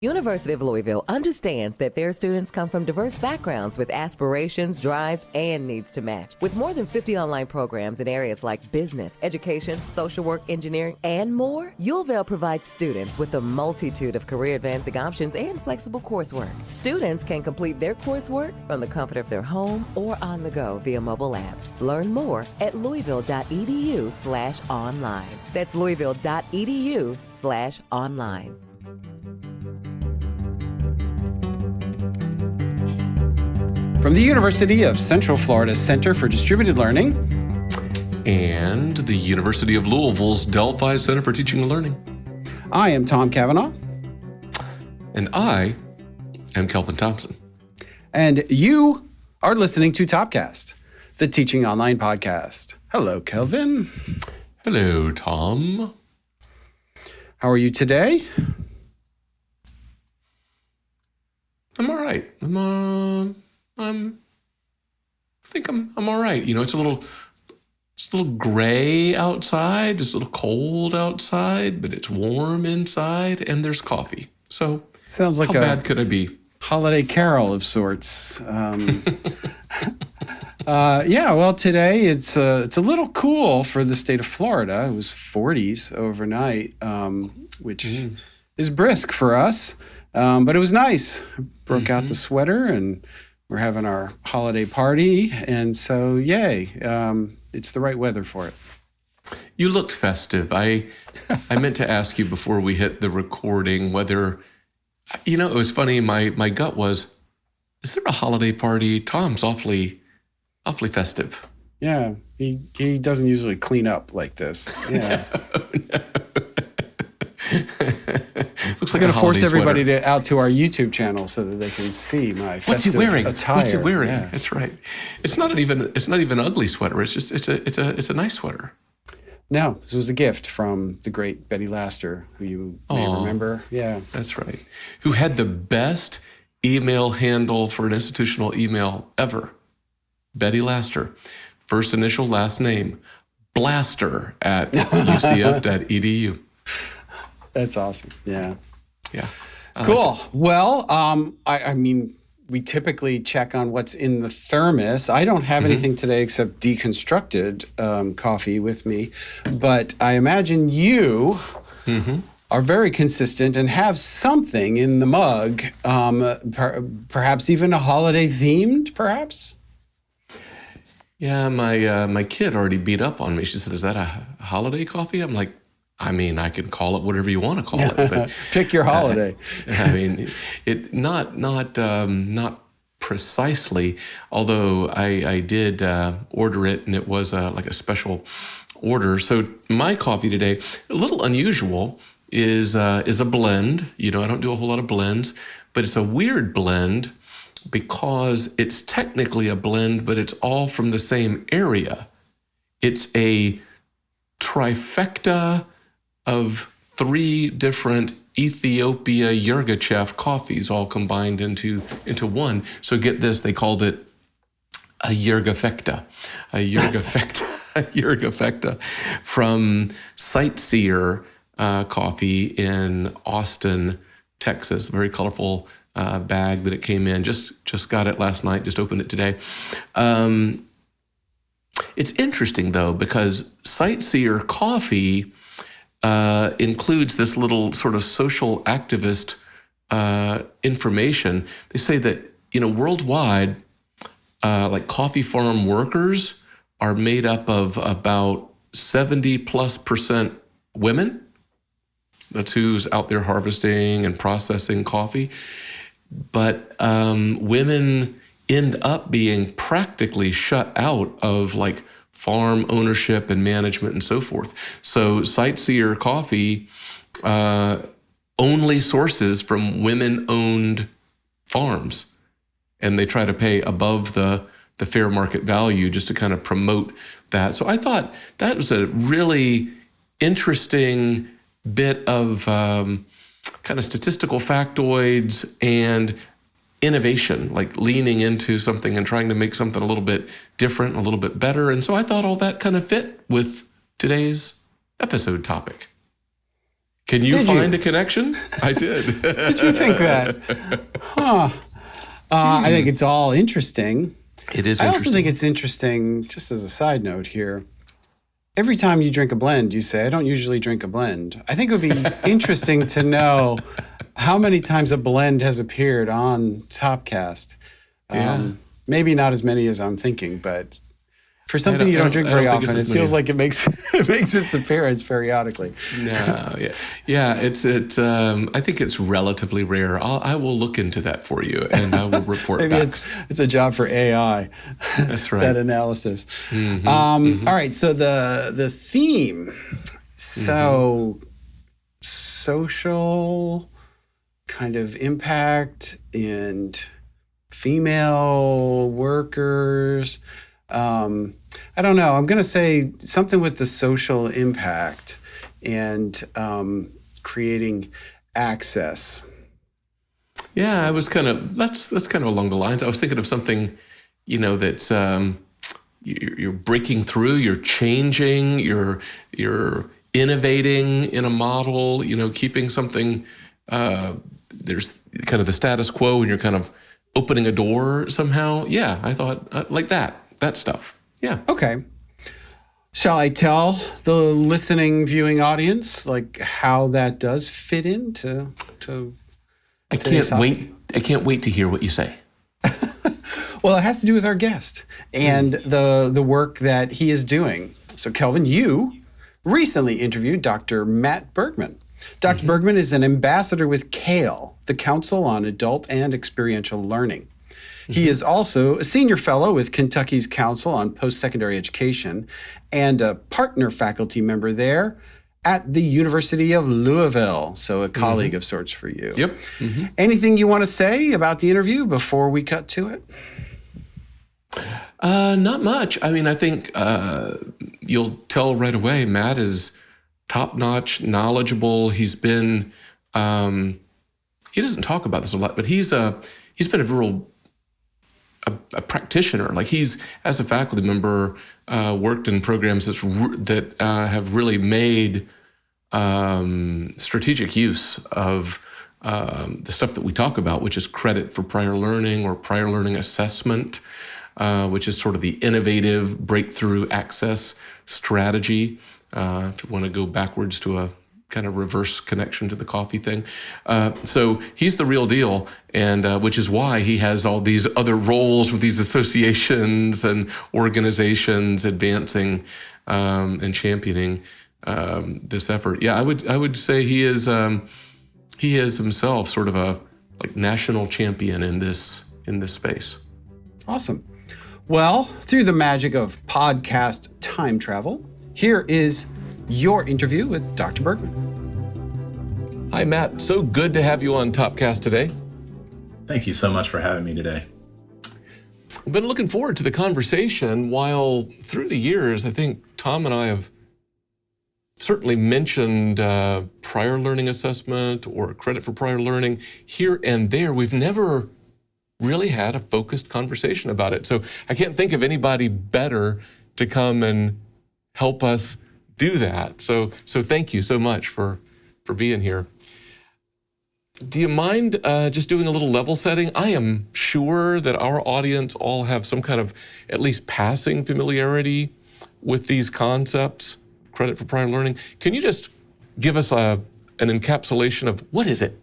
University of Louisville understands that their students come from diverse backgrounds with aspirations, drives, and needs to match. With more than 50 online programs in areas like business, education, social work, engineering, and more, UofL provides students with a multitude of career advancing options and flexible coursework. Students can complete their coursework from the comfort of their home or on the go via mobile apps. Learn more at louisville.edu/online. That's louisville.edu/online. From the University of Central Florida Center for Distributed Learning and the University of Louisville's Delphi Center for Teaching and Learning. I am Tom Cavanaugh. And I am Kelvin Thompson. And you are listening to Topcast, the teaching online podcast. Hello, Kelvin. Hello, Tom. How are you today? I'm all right. I think I'm all right. You know, it's a little gray outside. It's a little cold outside, but it's warm inside, and there's coffee. So sounds like how bad could it be? Holiday carol of sorts. Yeah, well, today it's a little cool for the state of Florida. It was 40s overnight, which is brisk for us, but it was nice. I broke out the sweater, and we're having our holiday party, and so yay, it's the right weather for it. You looked festive. I meant to ask you before we hit the recording whether, you know, it was funny. My gut was, is there a holiday party? Tom's awfully festive. Yeah, he doesn't usually clean up like this. Yeah. No. Looks I'm going to force everybody out to our YouTube channel so that they can see my festive attire. What's he wearing? Yeah. That's right. It's not even an ugly sweater. It's just it's a nice sweater. No, this was a gift from the great Betty Laster, who you may remember. Yeah, that's right. Who had the best email handle for an institutional email ever? Betty Laster, first initial, last name, Blaster at ucf.edu. That's awesome. Yeah. Yeah. Cool. Well, I mean, we typically check on what's in the thermos. I don't have anything today except deconstructed coffee with me, but I imagine you are very consistent and have something in the mug, perhaps even a holiday themed, perhaps? Yeah, my kid already beat up on me. She said, "Is that a holiday coffee?" I'm like, I mean, I can call it whatever you want to call it, but pick your holiday. I mean, it not precisely. Although I did order it, and it was like a special order. So my coffee today, a little unusual, is a blend. You know, I don't do a whole lot of blends, but it's a weird blend because it's technically a blend, but it's all from the same area. It's a trifecta of 3 different Ethiopia Yirgacheffe coffees all combined into one. So get this, they called it a Yirgafecta. A Yirgafecta from Sightseer Coffee in Austin, Texas. Very colorful bag that it came in. Just got it last night, just opened it today. It's interesting, though, because Sightseer Coffee includes this little sort of social activist information. They say that, you know, worldwide, like coffee farm workers are made up of about 70+% women. That's who's out there harvesting and processing coffee. But women end up being practically shut out of like farm ownership and management and so forth. So Sightseer Coffee only sources from women-owned farms, and they try to pay above the fair market value just to kind of promote that. So I thought that was a really interesting bit of kind of statistical factoids and innovation, like leaning into something and trying to make something a little bit different, a little bit better. And so I thought all that kind of fit with today's episode topic. Can you Did find you? a connection? I did. Did you think that? Huh. I think it's all interesting. It is I also interesting. think it's interesting, just as a side note here, every time you drink a blend, you say, I don't usually drink a blend. I think it would be interesting to know how many times a blend has appeared on Topcast. Maybe not as many as I'm thinking, but for something you don't drink very often, it feels like it makes its appearance periodically. No, yeah. I think it's relatively rare. I will look into that for you, and I will report Maybe back. it's a job for AI. That's right. That analysis. All right. So the theme. So social kind of impact and female workers. I don't know. I'm going to say something with the social impact and creating access. Yeah, I was that's kind of along the lines. I was thinking of something, that's you're breaking through, you're changing, you're innovating in a model, keeping something. There's kind of the status quo, and you're kind of opening a door somehow. Yeah, I thought like that stuff. Yeah. Okay. Shall I tell the listening, viewing audience like how that does fit into I can't wait to hear what you say. Well, it has to do with our guest and the work that he is doing. So, Kelvin, you recently interviewed Dr. Matt Bergman. Dr. Bergman is an ambassador with CALE, the Council on Adult and Experiential Learning. He is also a senior fellow with Kentucky's Council on Post-Secondary Education and a partner faculty member there at the University of Louisville, so a colleague of sorts for you. Yep. Anything you want to say about the interview before we cut to it? Not much. I mean, I think you'll tell right away. Matt is top-notch, knowledgeable. He's been. He doesn't talk about this a lot, but he's been a practitioner. Like he's, as a faculty member, worked in programs that have really made strategic use of the stuff that we talk about, which is credit for prior learning or prior learning assessment, which is sort of the innovative breakthrough access strategy. If you want to go backwards to a kind of reverse connection to the coffee thing. So he's the real deal, and which is why he has all these other roles with these associations and organizations advancing and championing this effort. Yeah, I would say he is himself sort of a like national champion in this space. Awesome. Well, through the magic of podcast time travel, here is your interview with Dr. Bergman. Hi, Matt. So good to have you on Topcast today. Thank you so much for having me today. I've been looking forward to the conversation. While through the years, I think Tom and I have certainly mentioned prior learning assessment or credit for prior learning here and there. We've never really had a focused conversation about it. So I can't think of anybody better to come and help us do that. So thank you so much for being here. Do you mind just doing a little level setting? I am sure that our audience all have some kind of at least passing familiarity with these concepts, credit for prior learning. Can you just give us an encapsulation of what is it?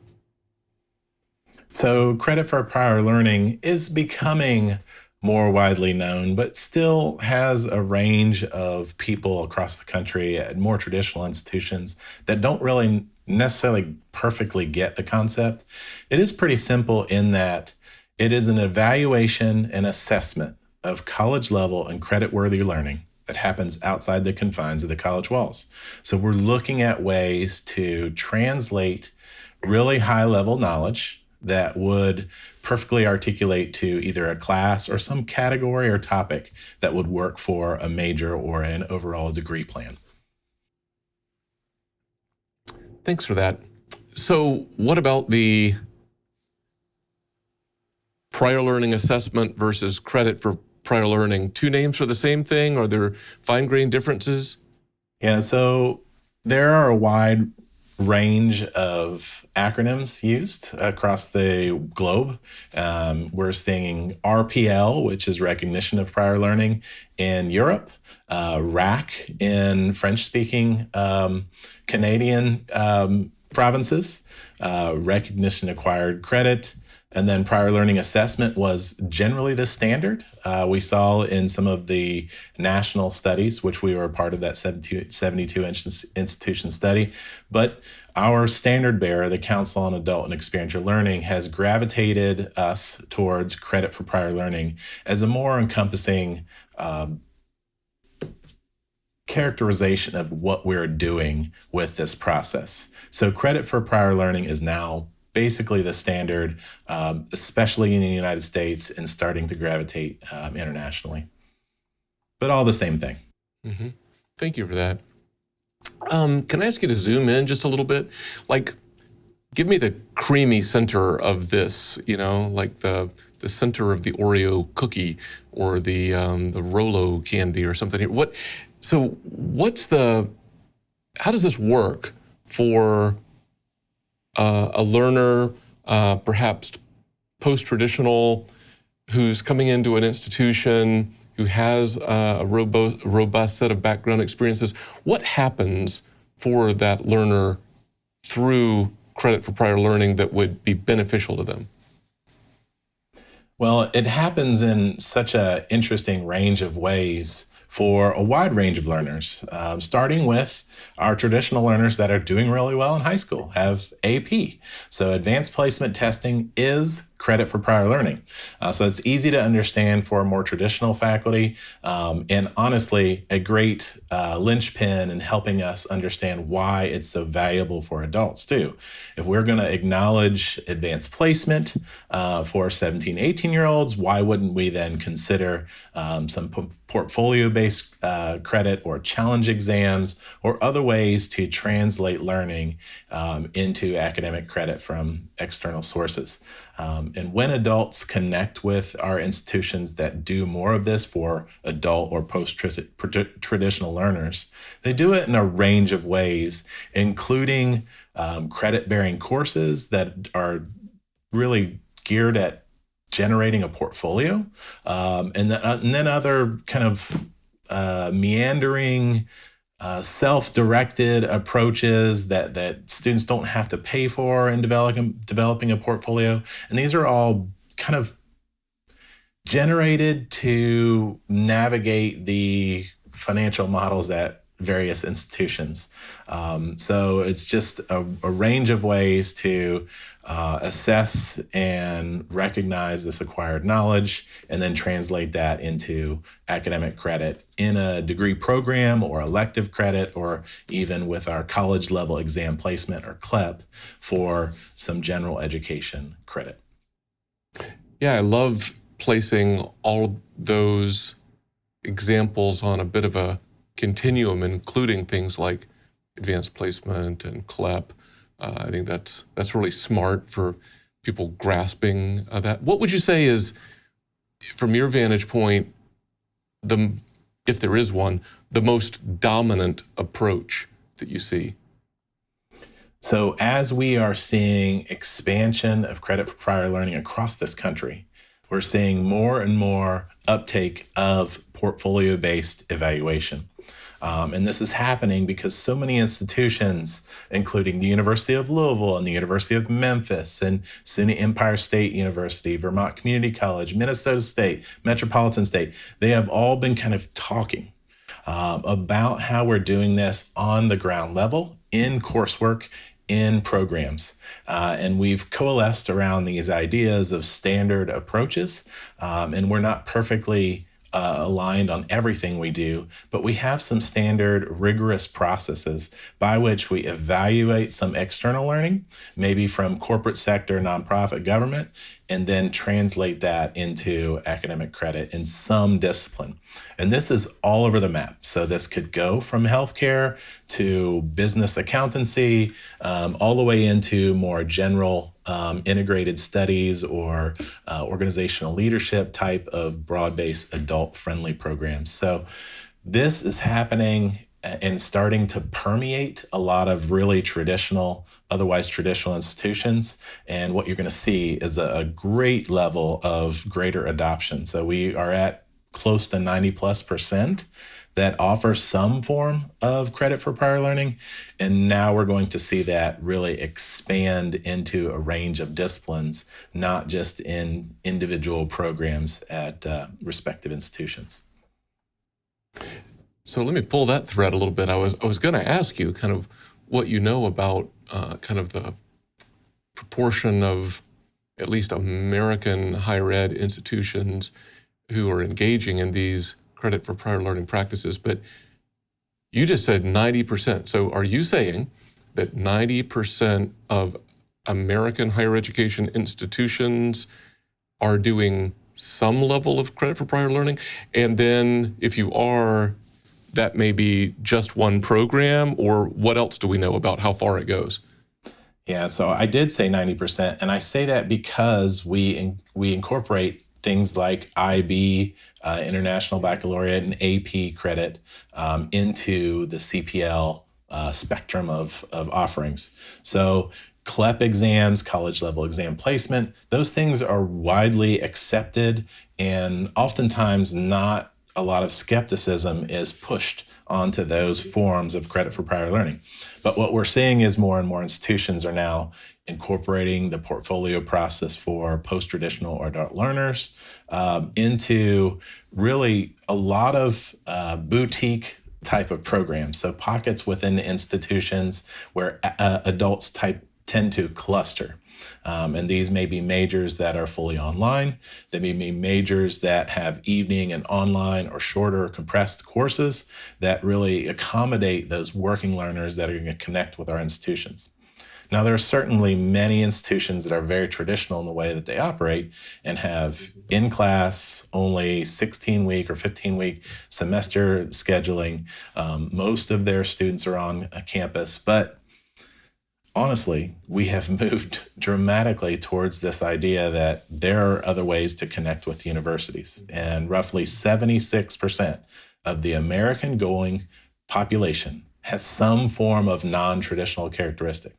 So credit for prior learning is becoming more widely known, but still has a range of people across the country at more traditional institutions that don't really necessarily perfectly get the concept. It is pretty simple in that it is an evaluation and assessment of college level and credit-worthy learning that happens outside the confines of the college walls. So we're looking at ways to translate really high-level knowledge that would perfectly articulate to either a class or some category or topic that would work for a major or an overall degree plan. Thanks for that. So what about the prior learning assessment versus credit for prior learning? Two names for the same thing? Are there fine-grained differences? Yeah, so there are a wide range of acronyms used across the globe. We're seeing RPL, which is recognition of prior learning in Europe, RAC in French-speaking Canadian provinces, recognition acquired credit, and then prior learning assessment was generally the standard. We saw in some of the national studies, which we were a part of that 72 institution study. But our standard bearer, the Council on Adult and Experiential Learning, has gravitated us towards credit for prior learning as a more encompassing characterization of what we're doing with this process. So credit for prior learning is now basically the standard, especially in the United States, and starting to gravitate internationally. But all the same thing. Mm-hmm. Thank you for that. Can I ask you to zoom in just a little bit? Like, give me the creamy center of this, like the center of the Oreo cookie or the Rolo candy or something. How does this work for a learner, perhaps post-traditional, who's coming into an institution, who has a robust set of background experiences? What happens for that learner through credit for prior learning that would be beneficial to them? Well, it happens in such an interesting range of ways for a wide range of learners, starting with our traditional learners that are doing really well in high school, have AP. So advanced placement testing is credit for prior learning. So it's easy to understand for more traditional faculty, and honestly, a great linchpin in helping us understand why it's so valuable for adults too. If we're going to acknowledge advanced placement for 17, 18-year-olds, why wouldn't we then consider some portfolio-based credit or challenge exams or other ways to translate learning into academic credit from external sources? And when adults connect with our institutions that do more of this for adult or post-traditional learners, they do it in a range of ways, including credit-bearing courses that are really geared at generating a portfolio, and then other kind of meandering, self-directed approaches that students don't have to pay for in developing a portfolio. And these are all kind of generated to navigate the financial models at various institutions. So it's just a range of ways to assess and recognize this acquired knowledge and then translate that into academic credit in a degree program or elective credit, or even with our college level exam placement or CLEP for some general education credit. Yeah, I love placing all those examples on a bit of a continuum, including things like advanced placement and CLEP. I think that's really smart for people grasping that. What would you say is, from your vantage point, if there is one, the most dominant approach that you see? So as we are seeing expansion of credit for prior learning across this country, we're seeing more and more uptake of portfolio-based evaluation. And this is happening because so many institutions, including the University of Louisville and the University of Memphis and SUNY Empire State University, Vermont Community College, Minnesota State, Metropolitan State, they have all been kind of talking about how we're doing this on the ground level in coursework, in programs. And we've coalesced around these ideas of standard approaches, and we're not perfectly aligned on everything we do, but we have some standard rigorous processes by which we evaluate some external learning, maybe from corporate sector, nonprofit, government, and then translate that into academic credit in some discipline. And this is all over the map. So this could go from healthcare to business accountancy, all the way into more general integrated studies or organizational leadership type of broad-based adult-friendly programs. So this is happening and starting to permeate a lot of really otherwise traditional institutions. And what you're going to see is a great level of greater adoption. So we are at close to 90+% that offer some form of credit for prior learning. And now we're going to see that really expand into a range of disciplines, not just in individual programs at respective institutions. So let me pull that thread a little bit. I was going to ask you kind of what you know about kind of the proportion of at least American higher ed institutions who are engaging in these credit for prior learning practices. But you just said 90%. So are you saying that 90% of American higher education institutions are doing some level of credit for prior learning? And then if you are, that may be just one program, or what else do we know about how far it goes? Yeah, so I did say 90%, and I say that because we incorporate things like IB, International Baccalaureate, and AP credit into the CPL spectrum of offerings. So CLEP exams, college level exam placement, those things are widely accepted, and oftentimes not a lot of skepticism is pushed onto those forms of credit for prior learning. But what we're seeing is more and more institutions are now incorporating the portfolio process for post-traditional or adult learners into really a lot of boutique type of programs. So pockets within institutions where adults tend to cluster. And these may be majors that are fully online. They may be majors that have evening and online or shorter compressed courses that really accommodate those working learners that are going to connect with our institutions. Now, there are certainly many institutions that are very traditional in the way that they operate and have in-class only 16-week or 15-week semester scheduling. Most of their students are on a campus, but honestly, we have moved dramatically towards this idea that there are other ways to connect with universities. And roughly 76% of the American going population has some form of non-traditional characteristic,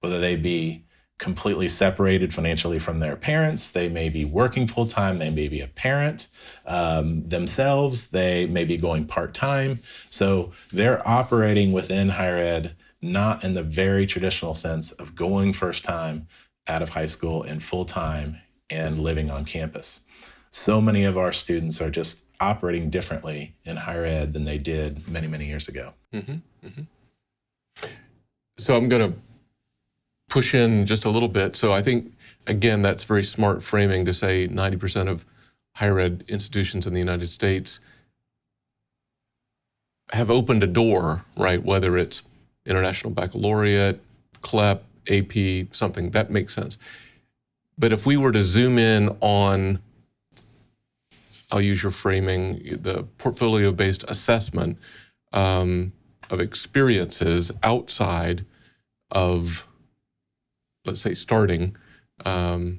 whether they be completely separated financially from their parents, they may be working full-time, they may be a parent themselves, they may be going part-time. So they're operating within higher ed not in the very traditional sense of going first time out of high school and full time and living on campus. So many of our students are just operating differently in higher ed than they did many, many years ago. Mm-hmm. Mm-hmm. So I'm going to push in just a little bit. So I think, again, that's very smart framing to say 90% of higher ed institutions in the United States have opened a door, right? Whether it's International Baccalaureate, CLEP, AP, something, that makes sense. But if we were to zoom in on, I'll use your framing, the portfolio-based assessment of experiences outside of, let's say, starting an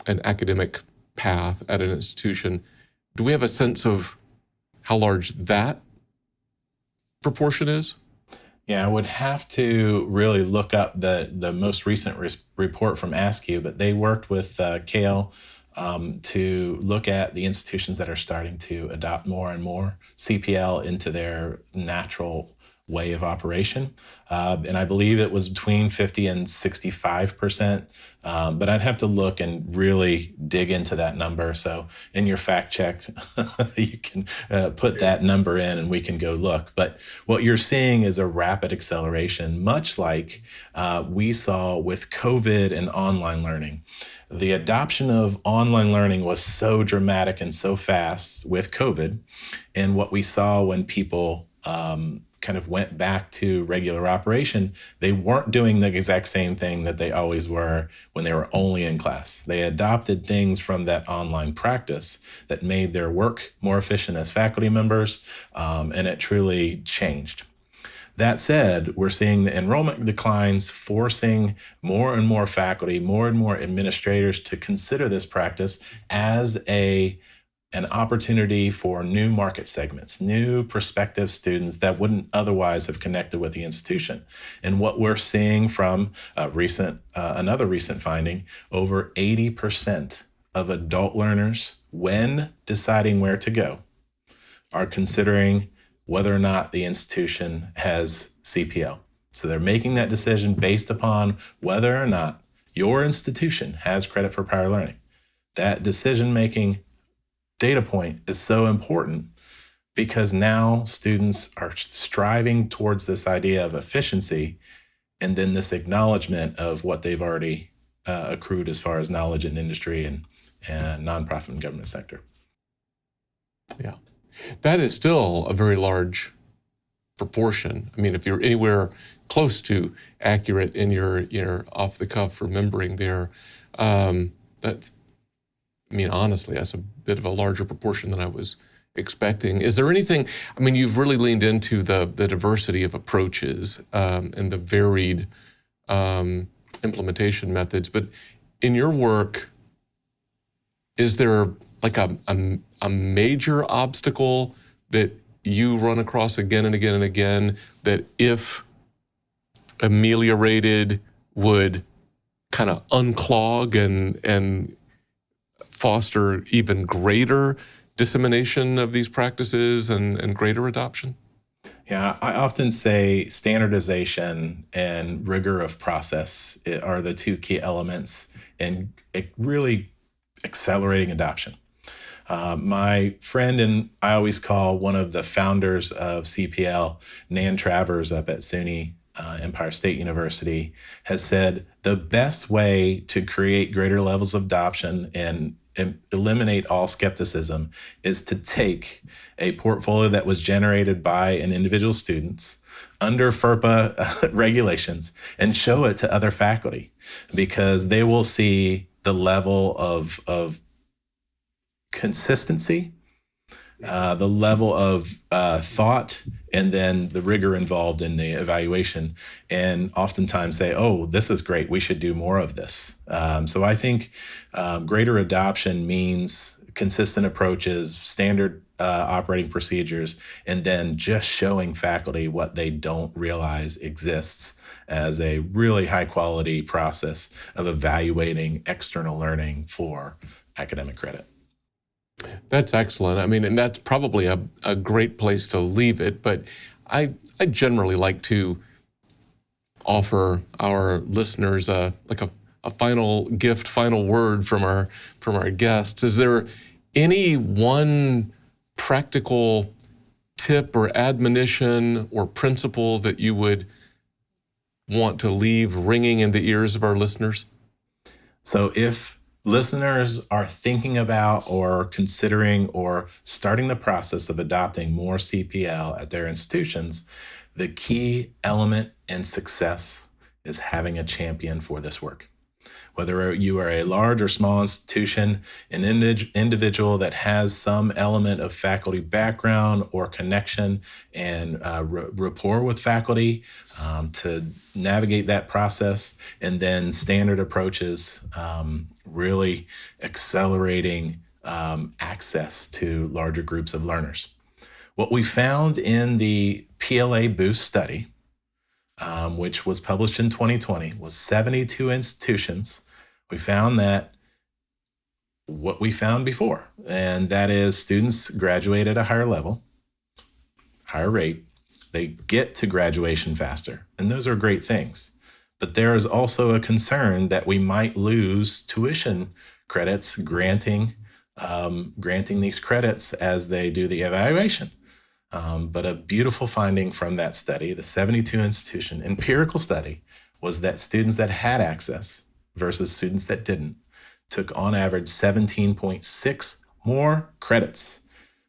academic path at an institution, do we have a sense of how large that proportion is? Yeah, I would have to really look up the most recent report from ASCU, but they worked with Kale to look at the institutions that are starting to adopt more and more CPL into their natural way of operation. And I believe it was between 50 and 65%. But I'd have to look and really dig into that number. So in your fact check, you can put that number in and we can go look. But what you're seeing is a rapid acceleration, much like we saw with COVID and online learning. The adoption of online learning was so dramatic and so fast with COVID. And what we saw when people kind of went back to regular operation, they weren't doing the exact same thing that they always were when they were only in class. They adopted things from that online practice that made their work more efficient as faculty members, and it truly changed. That said, we're seeing the enrollment declines forcing more and more faculty, more and more administrators to consider this practice as a an opportunity for new market segments, new prospective students that wouldn't otherwise have connected with the institution. And what we're seeing from another recent finding, over 80% of adult learners, when deciding where to go, are considering whether or not the institution has CPL. So they're making that decision based upon whether or not your institution has credit for prior learning. That decision-making data point is so important because now students are striving towards this idea of efficiency and then this acknowledgement of what they've already accrued as far as knowledge in industry and nonprofit and government sector. Yeah. That is still a very large proportion. I mean, if you're anywhere close to accurate in your off-the-cuff remembering there, that's, I mean, honestly, that's a bit of a larger proportion than I was expecting. Is there anything, I mean, you've really leaned into the diversity of approaches and the varied implementation methods, but in your work, is there like a major obstacle that you run across again and again and again that if ameliorated would kind of unclog and foster even greater dissemination of these practices and greater adoption? Yeah, I often say standardization and rigor of process are the two key elements in really accelerating adoption. My friend, and I always call one of the founders of CPL, Nan Travers up at SUNY Empire State University, has said the best way to create greater levels of adoption and eliminate all skepticism is to take a portfolio that was generated by an individual student under FERPA regulations and show it to other faculty, because they will see the level of consistency, the level of thought, and then the rigor involved in the evaluation, and oftentimes say, oh, this is great, we should do more of this. So I think greater adoption means consistent approaches, standard operating procedures, and then just showing faculty what they don't realize exists as a really high quality process of evaluating external learning for academic credit. That's excellent. I mean, and that's probably a great place to leave it, but I generally like to offer our listeners a final gift, final word from our guests. Is there any one practical tip or admonition or principle that you would want to leave ringing in the ears of our listeners? So if listeners are thinking about or considering or starting the process of adopting more CPL at their institutions, the key element in success is having a champion for this work. Whether you are a large or small institution, an individual that has some element of faculty background or connection and rapport with faculty to navigate that process, and then standard approaches, really accelerating access to larger groups of learners. What we found in the PLA Boost study, which was published in 2020, was 72 institutions. We found that what we found before, and that is students graduate at a higher level, higher rate. They get to graduation faster, and those are great things. But there is also a concern that we might lose tuition credits granting these credits as they do the evaluation. But a beautiful finding from that study, the 72 institution empirical study, was that students that had access versus students that didn't took on average 17.6 more credits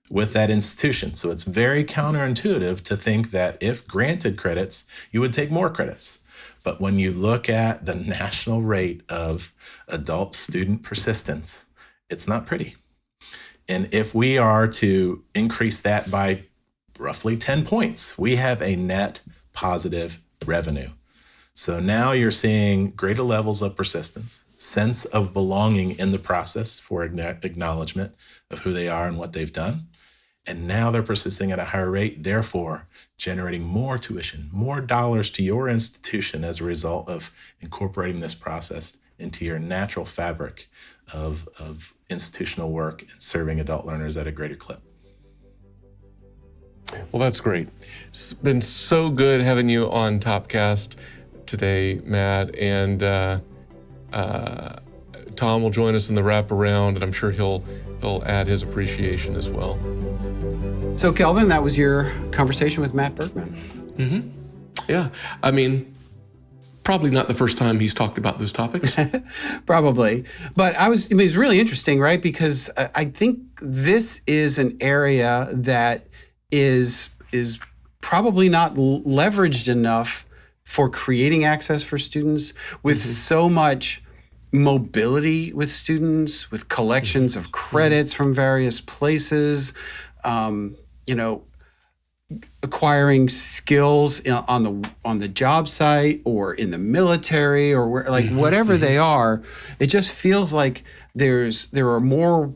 with that institution. So it's very counterintuitive to think that if granted credits, you would take more credits. But when you look at the national rate of adult student persistence, it's not pretty. And if we are to increase that by roughly 10 points, we have a net positive revenue. So now you're seeing greater levels of persistence, sense of belonging in the process for acknowledgement of who they are and what they've done. And now they're persisting at a higher rate, therefore generating more tuition, more dollars to your institution as a result of incorporating this process into your natural fabric of institutional work and serving adult learners at a greater clip. Well, that's great. It's been so good having you on Topcast today, Matt, and Tom will join us in the wraparound, and I'm sure he'll add his appreciation as well. So, Kelvin, that was your conversation with Matt Bergman. Yeah, I mean, probably not the first time he's talked about those topics. Probably. But it was really interesting, right? Because I think this is an area that is probably not leveraged enough for creating access for students with so much mobility with students, with collections of credits from various places, acquiring skills on the job site or in the military or whatever they are. It just feels like there are more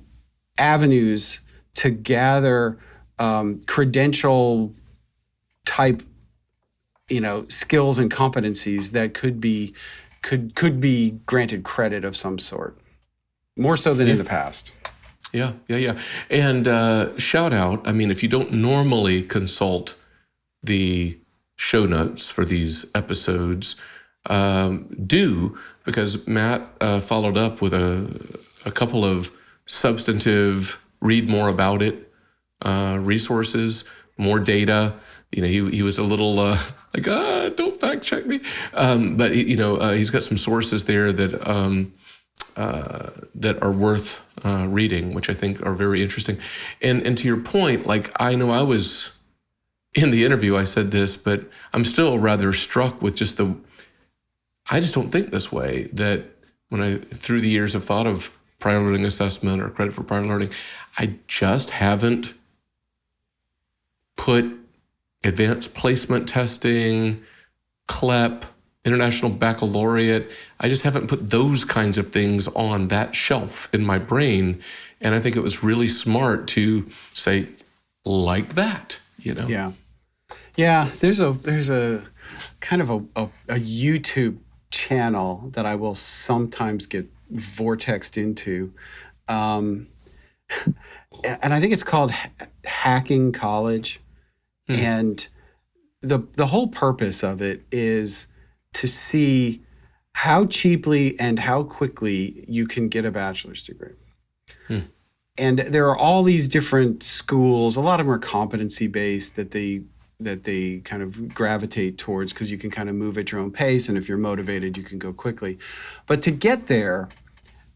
avenues to gather credential type skills and competencies that could be granted credit of some sort, more so than in the past. Yeah. And shout out, I mean, if you don't normally consult the show notes for these episodes, do, because Matt followed up with a couple of substantive, read more about it, resources, more data. He was a little don't fact check me. But he's got some sources there that are worth reading, which I think are very interesting. And to your point, I know I was in the interview, I said this, but I'm still rather struck with just I just don't think this way, that when I, through the years, have thought of prior learning assessment or credit for prior learning, I just haven't put advanced placement testing, CLEP, International Baccalaureate. I just haven't put those kinds of things on that shelf in my brain. And I think it was really smart to say, like that, Yeah. There's a kind of a YouTube channel that I will sometimes get vortexed into. And I think it's called Hacking College. And the whole purpose of it is to see how cheaply and how quickly you can get a bachelor's degree. And there are all these different schools. A lot of them are competency-based that they kind of gravitate towards because you can kind of move at your own pace, and if you're motivated, you can go quickly. But to get there,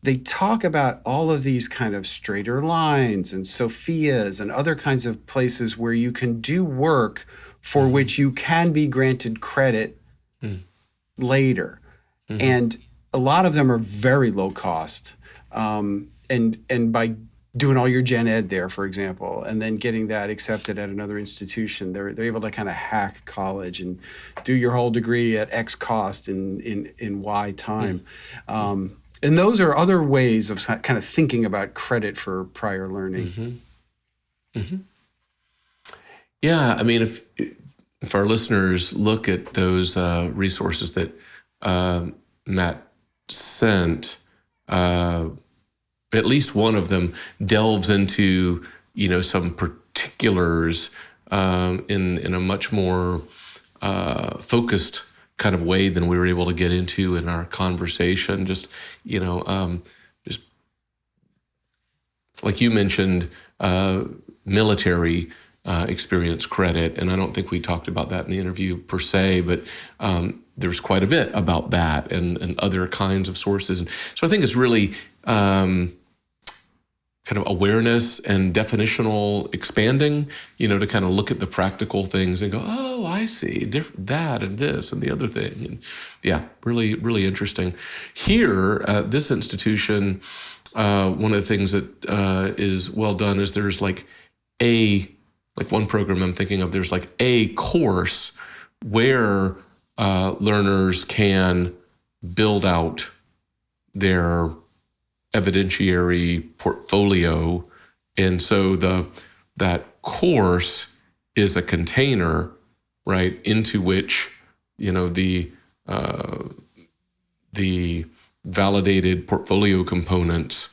they talk about all of these kind of straighter lines and Sophias and other kinds of places where you can do work for which you can be granted credit later. And a lot of them are very low cost. And by doing all your gen ed there, for example, and then getting that accepted at another institution, they're able to kind of hack college and do your whole degree at X cost in Y time. And those are other ways of kind of thinking about credit for prior learning. Yeah, I mean, if our listeners look at those resources that Matt sent, at least one of them delves into some particulars in a much more focused kind of way than we were able to get into in our conversation. Just like you mentioned, military experience credit, and I don't think we talked about that in the interview per se, but there's quite a bit about that and other kinds of sources. And so I think it's really kind of awareness and definitional expanding, to kind of look at the practical things and go, oh, I see, that and this and the other thing. And yeah, really, really interesting. Here at this institution, one of the things that is well done is there's one program I'm thinking of, there's a course where learners can build out their evidentiary portfolio. And so that course is a container, right, into which, the validated portfolio components,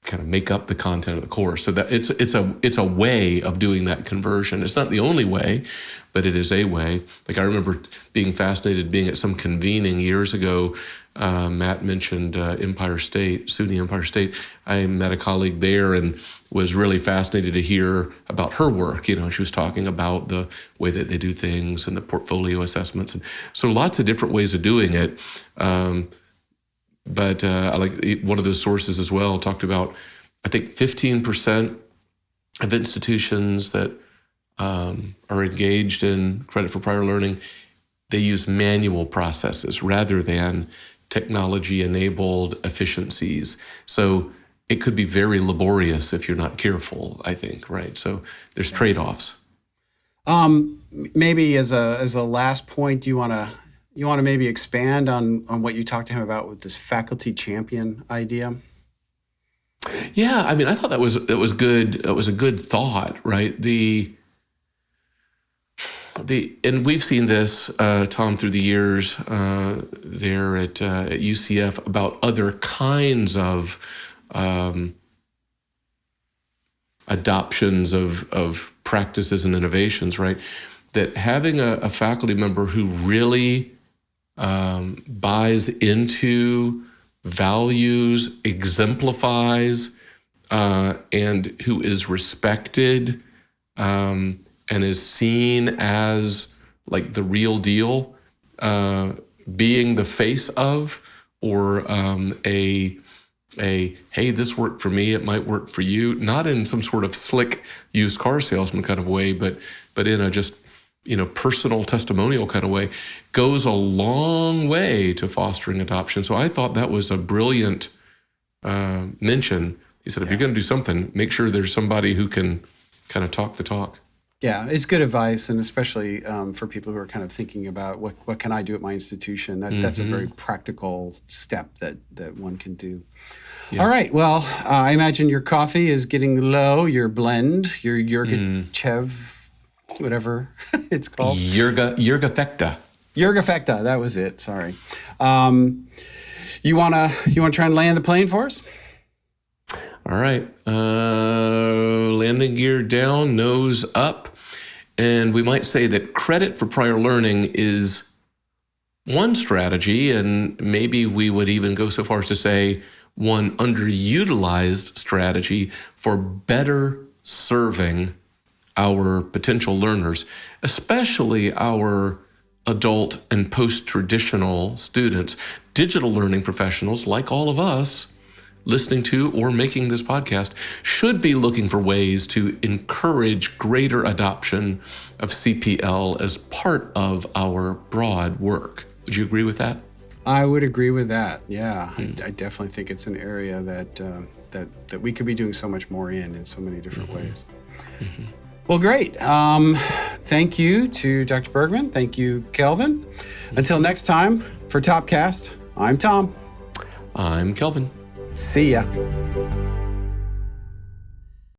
kind of make up the content of the course. So that it's a way of doing that conversion. It's not the only way, but it is a way. Like I remember being fascinated, being at some convening years ago. Matt mentioned SUNY Empire State. I met a colleague there and was really fascinated to hear about her work. She was talking about the way that they do things and the portfolio assessments. And so lots of different ways of doing it. But I like one of those sources as well talked about, I think 15% of institutions that are engaged in credit for prior learning, they use manual processes rather than technology-enabled efficiencies. So it could be very laborious if you're not careful, I think, right? So there's trade-offs. Maybe as a last point, you want to maybe expand on what you talked to him about with this faculty champion idea? Yeah, I mean, I thought that was good. It was a good thought, right? And we've seen this, Tom, through the years there at UCF about other kinds of adoptions of practices and innovations, right? That having a faculty member who really buys into, values, exemplifies, and who is respected and is seen as like the real deal, being the face of, or a hey, this worked for me, it might work for you, not in some sort of slick used car salesman kind of way, but in a just personal testimonial kind of way, goes a long way to fostering adoption. So I thought that was a brilliant mention. He said, if you're going to do something, make sure there's somebody who can kind of talk the talk. Yeah, it's good advice, and especially for people who are kind of thinking about what can I do at my institution. That's a very practical step that one can do. Yeah. All right. Well, I imagine your coffee is getting low. Your blend, your Yurgachev, whatever it's called. Yurgafecta. Yurgafecta. That was it. Sorry. You wanna try and land the plane for us? All right. Landing gear down, nose up. And we might say that credit for prior learning is one strategy, and maybe we would even go so far as to say one underutilized strategy for better serving our potential learners, especially our adult and post-traditional students. Digital learning professionals, like all of us, listening to or making this podcast, should be looking for ways to encourage greater adoption of CPL as part of our broad work. Would you agree with that? I would agree with that. Yeah, I definitely think it's an area that we could be doing so much more in so many different ways. Mm-hmm. Well, great. Thank you to Dr. Bergman. Thank you, Kelvin. Until next time, for Topcast, I'm Tom. I'm Kelvin. See ya.